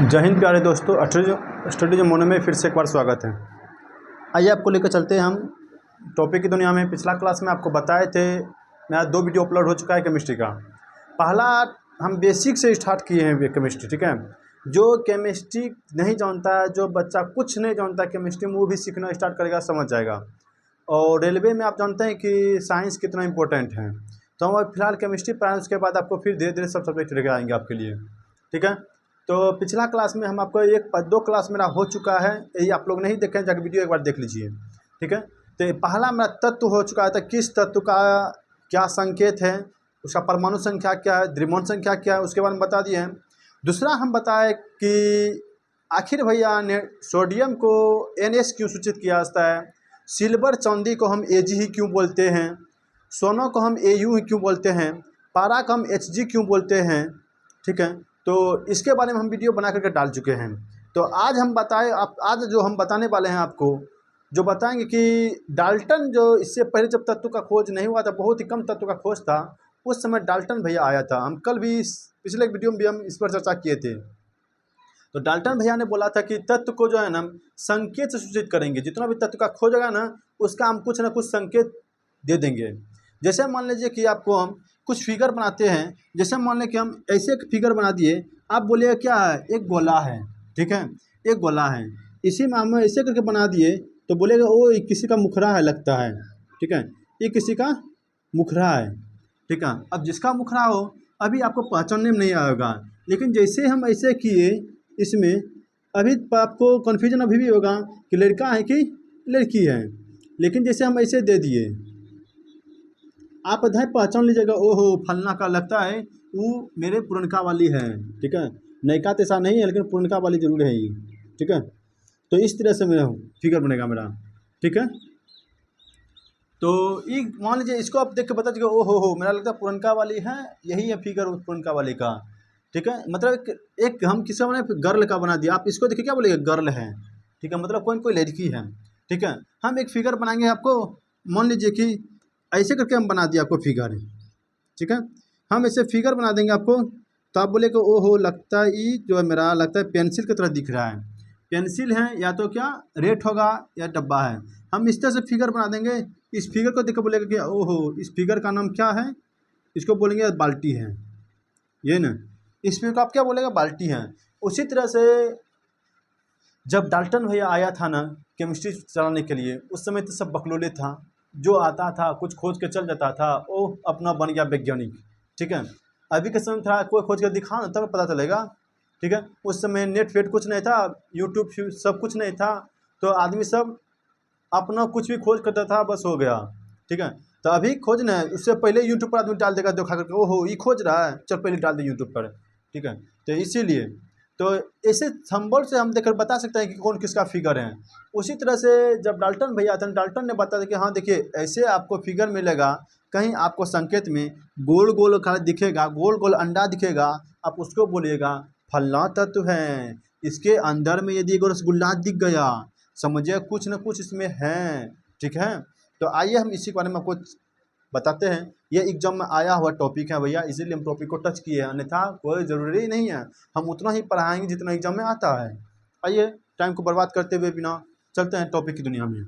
जय हिंद प्यारे दोस्तों, स्टडी मोनो में फिर से एक बार स्वागत है। आइए आपको लेकर चलते हैं हम टॉपिक की दुनिया में। पिछला क्लास में आपको बताए थे, मेरा 2 वीडियो अपलोड हो चुका है केमिस्ट्री का। पहला हम बेसिक से स्टार्ट किए हैं केमिस्ट्री, ठीक है। जो केमिस्ट्री नहीं जानता है, जो बच्चा कुछ नहीं जानता केमिस्ट्री में, वो भी सीखना स्टार्ट करेगा, समझ जाएगा। और रेलवे में आप जानते हैं कि साइंस कितना इंपॉर्टेंट है, तो हम फिलहाल केमिस्ट्री पढ़ाएं, उसके बाद आपको फिर धीरे धीरे सब सब्जेक्ट लेकर आएंगे आपके लिए, ठीक है। तो पिछला क्लास में हम आपको 2 क्लास मेरा हो चुका है, यही आप लोग नहीं देखें जाकर वीडियो एक बार देख लीजिए, ठीक है। तो पहला मेरा तत्व हो चुका है, किस तत्व का क्या संकेत है, उसका परमाणु संख्या क्या है, द्रव्यमान संख्या क्या है, उसके बारे में बता दिए हैं। दूसरा हम बताए कि आखिर भैया ने सोडियम को NS क्यों सूचित किया जाता है, सिल्वर चांदी को हम Ag ही क्यों बोलते हैं, सोना को हम Au ही क्यों बोलते हैं, पारा को हम Hg क्यों बोलते हैं, ठीक है। तो इसके बारे में हम वीडियो बना करके डाल चुके हैं। तो आज हम आज जो हम बताने वाले हैं आपको, जो बताएंगे कि डाल्टन, जो इससे पहले जब तत्व का खोज नहीं हुआ था, बहुत ही कम तत्व का खोज था, उस समय डाल्टन भैया आया था। हम कल भी पिछले वीडियो में भी हम इस पर चर्चा किए थे। तो डाल्टन भैया ने बोला था कि तत्व को जो है ना संकेत से सूचित करेंगे, जितना भी तत्व का खोज होगा ना उसका हम कुछ ना कुछ संकेत दे देंगे। जैसे मान लीजिए कि आपको हम कुछ फिगर बनाते हैं, जैसे मान लें कि हम ऐसे एक फिगर बना दिए, आप बोलिए क्या है, एक गोला है, ठीक है, एक गोला है। इसी में हम ऐसे करके बना दिए तो बोलेगा ओ ये किसी का मुखरा है लगता है, ठीक है, ये किसी का मुखरा है, ठीक है। अब जिसका मुखरा हो अभी आपको पहचानने में नहीं आएगा, लेकिन जैसे हम ऐसे किए इसमें अभी आपको कन्फ्यूजन अभी भी होगा कि लड़का है कि लड़की है। लेकिन जैसे हम ऐसे दे दिए, आप इधर पहचान लीजिएगा, ओहो फलना का लगता है वो मेरे पुरनका वाली है, ठीक है। नयका तो ऐसा नहीं है, लेकिन पुरनका वाली जरूर है ये, ठीक है। तो इस तरह से मेरा फिगर बनेगा मेरा, ठीक है। तो ये मान लीजिए, इसको आप देख के बता दीजिएगा, ओहो मेरा लगता है पुरनका वाली है, यही है फिगर पुरनका वाली का, ठीक है। मतलब एक हम किसी ने गर्ल का बना दिया, आप इसको देखिए क्या बोलेगा, गर्ल है, ठीक है, मतलब कोई लड़की है, ठीक है। हम एक फिगर बनाएंगे आपको, मान लीजिए कि ऐसे करके हम बना दिया आपको फिगर, ठीक है। हम ऐसे फिगर बना देंगे आपको, तो आप बोले कि ओहो लगता है ये जो है मेरा लगता है पेंसिल की तरह दिख रहा है, पेंसिल है या तो क्या रेट होगा या डब्बा है। हम इस तरह से फिगर बना देंगे, इस फिगर को देख के बोलेगा कि ओहो इस फिगर का नाम क्या है, इसको बोलेंगे बाल्टी है, ये ना, इस फिगर को आप क्या बोलेगा, बाल्टी है। उसी तरह से जब डाल्टन भैया आया था ना केमिस्ट्री चलाने के लिए, उस समय तो सब बकलोले था, जो आता था कुछ खोज के चल जाता था, वो अपना बन गया वैज्ञानिक, ठीक है। अभी के समय था कोई खोज कर दिखा ना तब पता चलेगा, ठीक है। उस समय नेट फेट कुछ नहीं था, यूट्यूब सब कुछ नहीं था, तो आदमी सब अपना कुछ भी खोज करता था, बस हो गया, ठीक है। तो अभी खोज नहीं, उससे पहले यूट्यूब पर आदमी डाल देगा दिखा करके, ओहो ये खोज रहा है, चल पहले डाल दे यूट्यूब पर, ठीक है। तो इसीलिए तो ऐसे संबल से हम देखकर बता सकते हैं कि कौन किसका फिगर है। उसी तरह से जब डाल्टन भैया थे, डाल्टन ने बताया कि हाँ देखिए ऐसे आपको फिगर मिलेगा, कहीं आपको संकेत में गोल गोल का दिखेगा, गोल गोल अंडा दिखेगा, आप उसको बोलिएगा फलना तत्व है, इसके अंदर में यदि एगो रसगुल्ला दिख गया, समझिए कुछ न कुछ इसमें है, ठीक है। तो आइए हम इसी के बारे में आपको बताते हैं। ये एग्जाम में आया हुआ टॉपिक है भैया, इसीलिए हम टॉपिक को टच किए हैं, अन्यथा कोई ज़रूरी नहीं है, हम उतना ही पढ़ाएंगे जितना एग्जाम में आता है। आइए टाइम को बर्बाद करते हुए बिना चलते हैं टॉपिक की दुनिया में।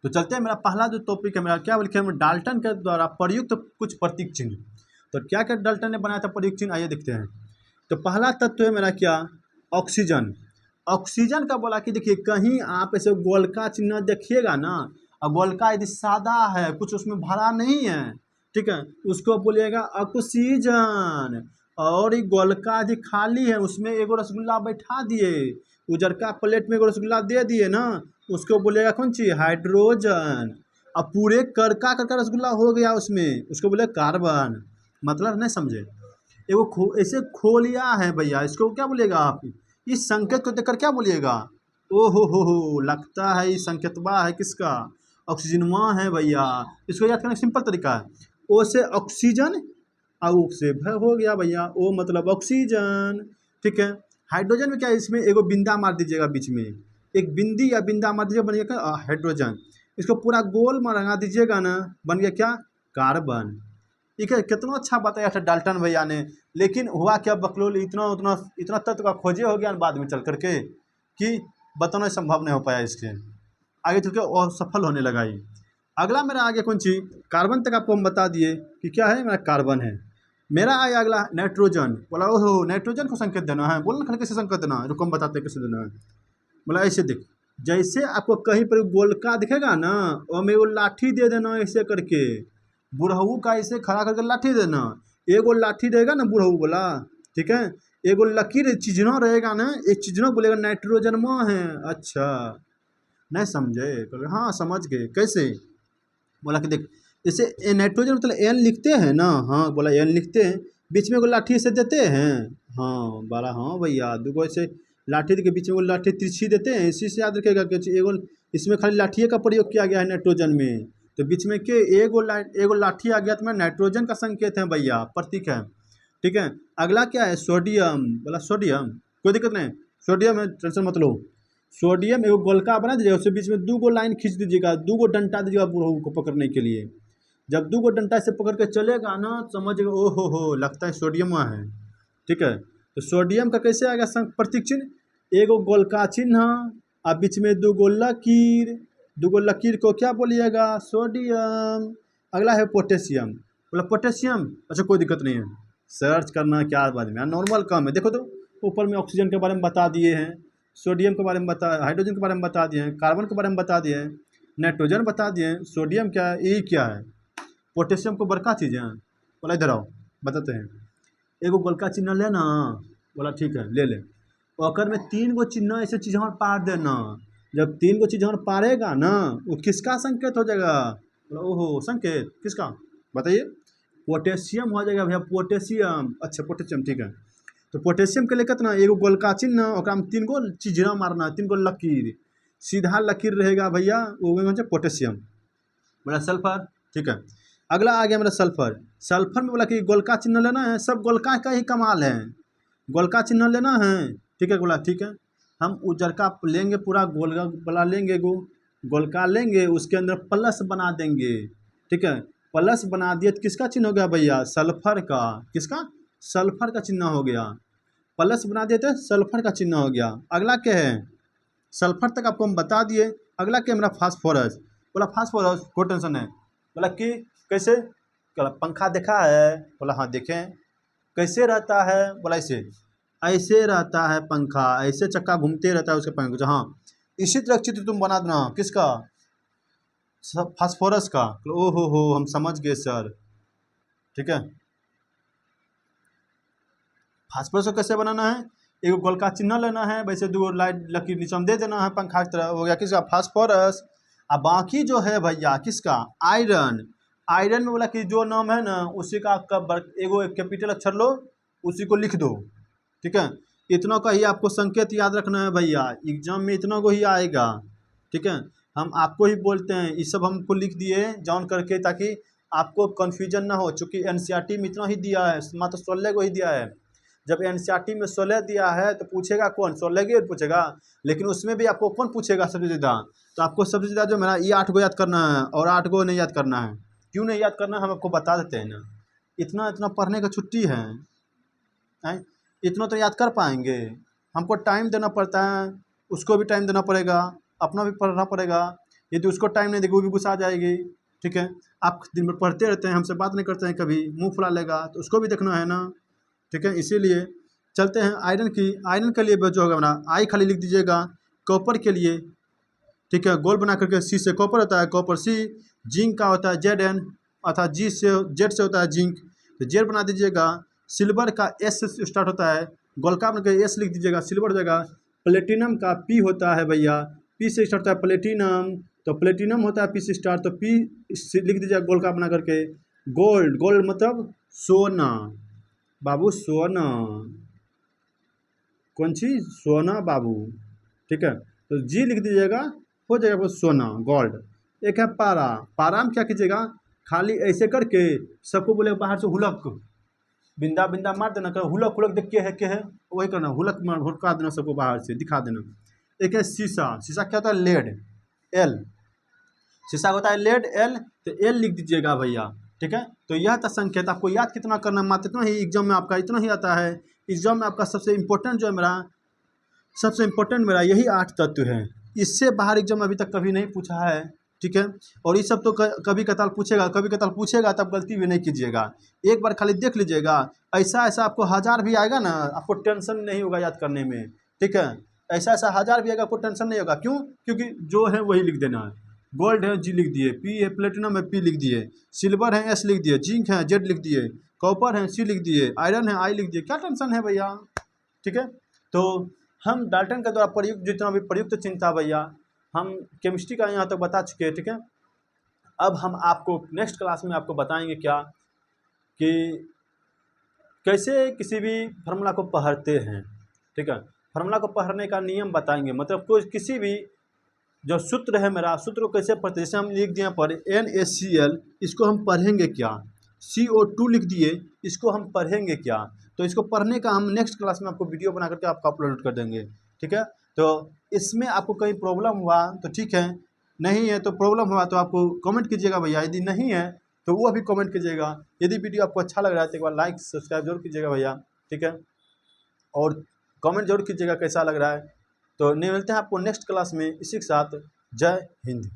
तो चलते हैं, मेरा पहला जो टॉपिक है मेरा क्या लिखे हैं, डाल्टन के द्वारा प्रयुक्त कुछ प्रतीक चिन्ह। तो क्या क्या डाल्टन ने बनाया था प्रयुक्त चिन्ह, आइए देखते हैं। तो पहला तत्व है मेरा क्या, ऑक्सीजन। ऑक्सीजन का बोला कि देखिए कहीं आप ऐसे गोलका चिन्ह देखिएगा ना, और गोलका यदि सादा है, कुछ उसमें भरा नहीं है, ठीक है, उसको बोलिएगा ऑक्सीजन। और ये गोलका यदि खाली है, उसमें एगो रसगुल्ला बैठा दिए, उजरका प्लेट में एगो रसगुल्ला दे दिए ना, उसको बोलिएगा कौन चीज, हाइड्रोजन। अब पूरे करका करका रसगुल्ला हो गया उसमें, उसको बोले कार्बन। मतलब नहीं समझे, एगो ऐसे खोलिया है भैया, इसको क्या बोलिएगा आप, इस संकेत को देखकर क्या बोलिएगा, ओ हो लगता है ये संकेतवा है किसका, ऑक्सीजनवा है भैया। इसको याद करने का सिंपल तरीका है, ओ से ऑक्सीजन और ओ से हो गया भैया, ओ मतलब ऑक्सीजन, ठीक है। हाइड्रोजन में क्या है, इसमें एगो बिंदा मार दीजिएगा बीच में, एक बिंदी या बिंदा मार दीजिएगा, बन गया हाइड्रोजन। इसको पूरा गोल में रंगा दीजिएगा ना, बन गया क्या, कार्बन। ठीक है, कितना अच्छा बताया था डाल्टन भैया ने। लेकिन हुआ क्या, बकलोल इतना उतना इतना तत्व का खोजे हो गया बाद में चल करके कि बताना संभव नहीं हो पाया इसके आगे चल के, और सफल होने लगा ये। अगला मेरा आगे कौन चीज़, कार्बन तक आपको हम बता दिए कि क्या है, मेरा कार्बन है। मेरा आया अगला नाइट्रोजन। बोला ओहो नाइट्रोजन को संकेत देना है, बोलना खाली कैसे संकेत देना है, रुको हम बताते हैं कैसे देना है। बोला ऐसे देख, जैसे आपको कहीं पर गोलका दिखेगा ना, और में वो लाठी दे देना ऐसे करके, बुढ़ऊ का ऐसे खड़ा करके लाठी देना, एगो लाठी रहेगा ना बुढ़ऊ बोला, ठीक है, एगो लकीर चिन्ह रहेगा ना, एक चिन्ह बोलेगा नाइट्रोजन में है। अच्छा नहीं समझे, हाँ समझ गए कैसे। बोला कि देख, जैसे नाइट्रोजन मतलब एन लिखते हैं ना, हाँ बोला एन लिखते हैं, बीच में एगो लाठी से देते हैं, हाँ बोला हाँ भैया, दूगो ऐसे लाठी के बीच में वो लाठी तिरछी देते हैं, इसी से याद रखेगा कि एगो इसमें खाली लाठिए का प्रयोग किया गया है नाइट्रोजन में, तो बीच में के एगो लाठी आ गया तो मैं नाइट्रोजन का संकेत है भैया, प्रतीक है, ठीक है। अगला क्या है, सोडियम। बोला सोडियम कोई दिक्कत नहीं, सोडियम है, टेंशन मत लो। सोडियम एगो गोलका बना दीजिएगा, उसके बीच में 2 लाइन खींच दीजिएगा, 2 डंटा दीजिएगा बुढ़ऊ को पकड़ने के लिए। जब 2 डंटा से पकड़ के चलेगा ना, समझिएगा ओ हो लगता है सोडियम है, ठीक है। तो सोडियम का कैसे आएगा प्रतीक चिन्ह, एगो गोलका चिन्ह और बीच में 2 लकीर, 2 लकीर को क्या बोलिएगा, सोडियम। अगला है पोटेशियम। बोला पोटेशियम, अच्छा कोई दिक्कत नहीं है, सर्च करना क्या बाद में, नॉर्मल काम है। देखो तो ऊपर में ऑक्सीजन के बारे में बता दिए हैं, सोडियम के बारे में बता, हाइड्रोजन के बारे में बता दिए हैं, कार्बन के बारे में बता दिए हैं, नाइट्रोजन बता दिए हैं, सोडियम क्या है, यही क्या है, पोटेशियम को बड़का चीज़ है। बोला इधर आओ बताते हैं, एगो गोलका चिन्ह लेना। बोला ठीक है ले ले, ओकर में 3 चिन्ह ऐसे चीज़ पार देना, जब 3 चीज़ पारेगा ना, वो किसका संकेत हो जाएगा। बोला ओहो संकेत किसका बताइए, पोटेशियम हो जाएगा भैया, पोटेशियम। अच्छा पोटेशियम ठीक है, तो पोटेशियम के लिए कितना, एगो गोलका चिन्ह, ओकरा में 3 चीज़ मारना, 3 लकीर, सीधा लकीर रहेगा भैया, वो पोटेशियम। बोला सल्फर ठीक है। अगला आ गया मेरा सल्फर। सल्फर में बोला कि गोलका चिन्ह लेना है, सब गोलका का ही कमाल है, गोलका चिन्ह लेना है, ठीक है। बोला ठीक है, हम उजरका लेंगे, पूरा गोलका वाला लेंगे, गोलका लेंगे, उसके अंदर प्लस बना देंगे, ठीक है। प्लस बना दिए तो किसका चिन्ह हो गया भैया, सल्फर का। किसका, सल्फर का चिन्ह हो गया, प्लस बना दिए तो सल्फर का चिन्ह हो गया। अगला क्या है, सल्फर तक आपको हम बता दिए। अगला क्या मेरा फास्फोरस। बोला फास्फोरस कोई टेंशन है। बोला कि कैसे, पंखा देखा है। बोला हाँ देखें, कैसे रहता है। बोला ऐसे, ऐसे रहता है पंखा, ऐसे चक्का घूमते रहता है उसके पंखे। हाँ इसी तरह चित्र तुम बना देना, किसका, फास्फोरस का। ओहो हो हम समझ गए सर, ठीक है। फास्फोरस को कैसे बनाना है, एगो गोलका चिन्ह लेना है, वैसे 2 लाइट लकीर नीचे में दे देना है पंखा की तरह, हो गया किसका, फास्फोरस। अब बाकी जो है भैया किसका, आयरन। आयरन में बोला कि जो नाम है ना उसी का एगो कैपिटल अक्षर लो, उसी को लिख दो, ठीक है। इतना का ही आपको संकेत याद रखना है भैया, एग्जाम में इतना को ही आएगा, ठीक है। हम आपको ही बोलते हैं, ये सब हमको लिख दिए जान करके, ताकि आपको कन्फ्यूजन ना हो, चूँकि एनसीईआरटी में इतना ही दिया है, मात्र 16 को ही दिया है। जब एनसीईआरटी में 16 दिया है तो पूछेगा कौन, 16 की पूछेगा, लेकिन उसमें भी आपको कौन पूछेगा सबसे ज़्यादा, तो आपको सबसे ज़्यादा जो मेरा ये 8 को याद करना है, और 8 को नहीं याद करना है। क्यों नहीं याद करना है हम आपको बता देते हैं ना, इतना इतना पढ़ने का छुट्टी है, इतना तो याद कर पाएंगे, हमको टाइम देना पड़ता है, उसको भी टाइम देना पड़ेगा, अपना भी पढ़ना पड़ेगा। यदि उसको टाइम नहीं देगी वो भी गुस्सा आ जाएगी, ठीक है। आप दिन भर पढ़ते रहते हैं, हमसे बात नहीं करते हैं, कभी मुँह फुला लेगा, तो उसको भी देखना है ना, ठीक है। इसीलिए चलते हैं आयरन की। आयरन के लिए जो होगा हमारा, आई खाली लिख दीजिएगा। कॉपर के लिए, ठीक है, गोल बना करके, सी से कॉपर होता है, कॉपर सी। जिंक का होता है Zn, अर्थात जी से जेड से होता है जिंक, तो जेड बना दीजिएगा। सिल्वर का एस से स्टार्ट होता है, गोलका बना के एस लिख दीजिएगा, सिल्वर हो जाएगा। प्लेटिनम का पी होता है भैया, पी से स्टार्ट होता है प्लेटिनम, तो प्लेटिनम होता है पी से स्टार्ट, तो पी लिख दीजिएगा गोलका बना करके। गोल्ड, गोल्ड मतलब सोना बाबू, सोना, कौन चीज़, सोना बाबू, ठीक है। तो जी लिख दीजिएगा, हो जाएगा वो सोना, गोल्ड। एक है पारा। पारा में क्या कीजिएगा, खाली ऐसे करके सबको बोले बाहर से हुलक, बिंदा बिंदा मार देना, कर हुलक हुलक देख के है वही करना, हुलक मार हुड़का देना, सबको बाहर से दिखा देना। एक है शीशा। शीशा क्या होता है, लेड, एल। शीशा होता है लेड, एल, तो एल लिख दीजिएगा भैया, ठीक है। तो यह था संकेत, आपको याद कितना करना, मात्र इतना ही एग्जाम में आपका इतना ही आता है। एग्जाम में आपका सबसे इम्पोर्टेंट जो है सबसे इम्पोर्टेंट मेरा यही 8 तत्व है। इससे बाहर एग्जाम अभी तक कभी नहीं पूछा है, ठीक है। और ये सब तो कभी कताल पूछेगा तब गलती भी नहीं कीजिएगा, एक बार खाली देख लीजिएगा। ऐसा आपको 1000 भी आएगा ना, आपको टेंशन नहीं होगा याद करने में, ठीक है। ऐसा 1000 भी आएगा, आपको टेंशन नहीं होगा। क्यों? क्योंकि जो है वही लिख देना है। गोल्ड है G लिख दिए, P है, प्लेटिनम है P लिख दिए, सिल्वर है S लिख दिए, जिंक है Z लिख दिए, कॉपर है C लिख दिए, आयरन है I लिख दिए। क्या टेंशन है भैया, ठीक है। तो हम डाल्टन के द्वारा प्रयुक्त जितना भी प्रयुक्त चिन्ह था भैया, हम केमिस्ट्री का यहाँ तक बता चुके हैं, ठीक है। अब हम आपको नेक्स्ट क्लास में आपको बताएंगे क्या कि कैसे किसी भी फार्मूला को पढ़ते हैं, ठीक है। फार्मूला को पढ़ने का नियम बताएंगे, मतलब कोई किसी भी जो सूत्र है मेरा, सूत्र को कैसे पढ़ते, जैसे हम लिख दिए पर NaCl, इसको हम पढ़ेंगे क्या, CO2 लिख दिए, इसको हम पढ़ेंगे क्या। तो इसको पढ़ने का हम नेक्स्ट क्लास में आपको वीडियो बना करके आपको अपलोड कर देंगे, ठीक है। तो इसमें आपको कहीं प्रॉब्लम हुआ तो ठीक है, नहीं है तो प्रॉब्लम हुआ तो आपको कमेंट कीजिएगा भैया, यदि नहीं है तो वो भी कमेंट कीजिएगा। यदि वीडियो आपको अच्छा लग रहा है तो एक बार लाइक सब्सक्राइब जरूर कीजिएगा भैया, ठीक है। और कमेंट जरूर कीजिएगा कैसा लग रहा है। तो मिलते हैं आपको नेक्स्ट क्लास में, इसी के साथ जय हिंद।